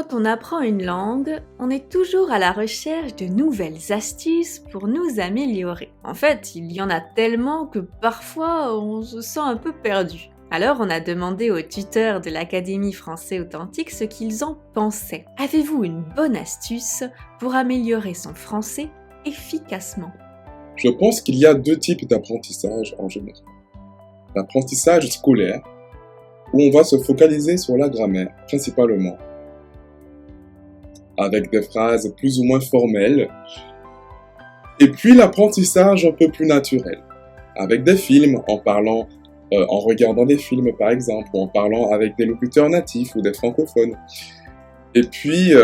Quand on apprend une langue, on est toujours à la recherche de nouvelles astuces pour nous améliorer. En fait, il y en a tellement que parfois on se sent un peu perdu. Alors on a demandé aux tuteurs de l'Académie Français Authentique ce qu'ils en pensaient. Avez-vous une bonne astuce pour améliorer son français efficacement? Je pense qu'il y a deux types d'apprentissage en général. L'apprentissage scolaire, où on va se focaliser sur la grammaire, principalement, avec des phrases plus ou moins formelles. Et puis l'apprentissage un peu plus naturel, avec des films, en regardant des films par exemple, ou en parlant avec des locuteurs natifs ou des francophones. Et puis,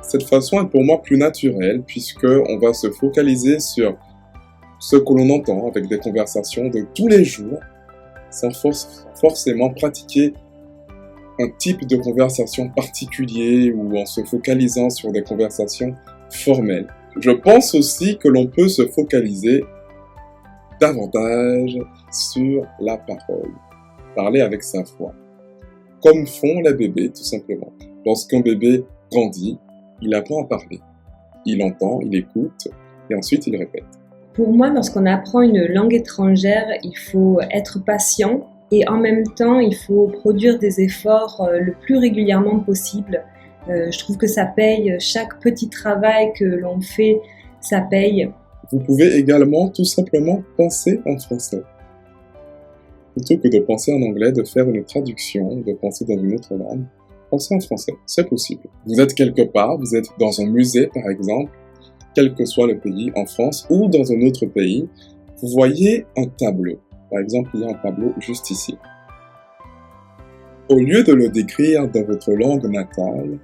cette façon est pour moi plus naturelle, puisqu'on va se focaliser sur ce que l'on entend avec des conversations de tous les jours, sans forcément pratiquer un type de conversation particulier ou en se focalisant sur des conversations formelles. Je pense aussi que l'on peut se focaliser davantage sur la parole, parler avec sa voix, comme font les bébés tout simplement. Lorsqu'un bébé grandit, il apprend à parler, il entend, il écoute et ensuite il répète. Pour moi, lorsqu'on apprend une langue étrangère, il faut être patient et en même temps, il faut produire des efforts le plus régulièrement possible. Je trouve que ça paye, chaque petit travail que l'on fait, ça paye. Vous pouvez également tout simplement penser en français. Plutôt que de penser en anglais, de faire une traduction, de penser dans une autre langue, pensez en français, c'est possible. Vous êtes quelque part, vous êtes dans un musée par exemple, quel que soit le pays, en France ou dans un autre pays, vous voyez un tableau. Par exemple, il y a un tableau juste ici. Au lieu de le décrire dans votre langue natale,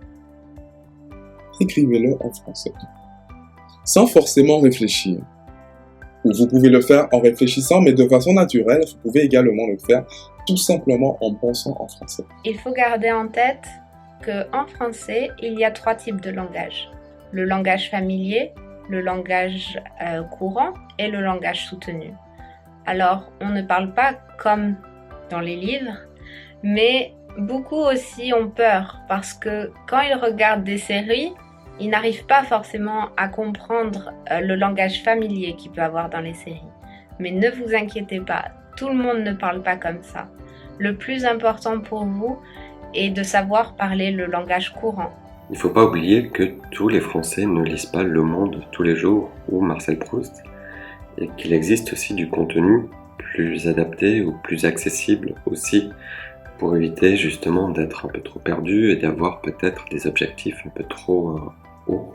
écrivez-le en français, sans forcément réfléchir. Ou vous pouvez le faire en réfléchissant, mais de façon naturelle, vous pouvez également le faire tout simplement en pensant en français. Il faut garder en tête qu'en français, il y a 3 types de langage. Le langage familier, le langage courant et le langage soutenu. Alors, on ne parle pas comme dans les livres, mais beaucoup aussi ont peur parce que quand ils regardent des séries, ils n'arrivent pas forcément à comprendre le langage familier qu'il peut avoir dans les séries. Mais ne vous inquiétez pas, tout le monde ne parle pas comme ça. Le plus important pour vous est de savoir parler le langage courant. Il ne faut pas oublier que tous les Français ne lisent pas Le Monde tous les jours ou Marcel Proust, et qu'il existe aussi du contenu plus adapté ou plus accessible aussi, pour éviter justement d'être un peu trop perdu et d'avoir peut-être des objectifs un peu trop hauts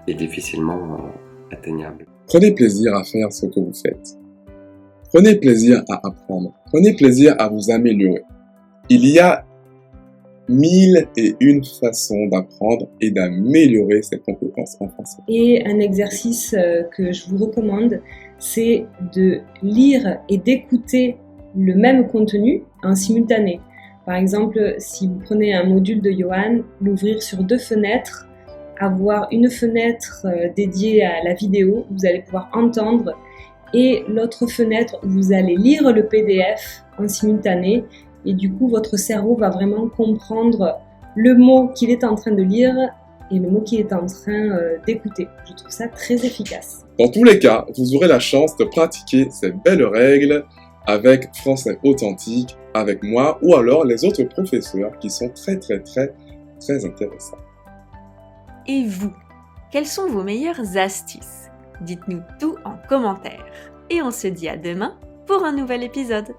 et difficilement atteignables. Prenez plaisir à faire ce que vous faites. Prenez plaisir à apprendre. Prenez plaisir à vous améliorer. Il y a 1001 façons d'apprendre et d'améliorer ses compétences en français. Et un exercice que je vous recommande, c'est de lire et d'écouter le même contenu en simultané. Par exemple, si vous prenez un module de Johan, l'ouvrir sur 2 fenêtres, avoir une fenêtre dédiée à la vidéo, vous allez pouvoir entendre, et l'autre fenêtre, vous allez lire le PDF en simultané. Et du coup, votre cerveau va vraiment comprendre le mot qu'il est en train de lire et le mot qu'il est en train d'écouter. Je trouve ça très efficace. Dans tous les cas, vous aurez la chance de pratiquer ces belles règles avec Français Authentique, avec moi, ou alors les autres professeurs qui sont très intéressants. Et vous, quelles sont vos meilleures astuces? Dites-nous tout en commentaire. Et on se dit à demain pour un nouvel épisode.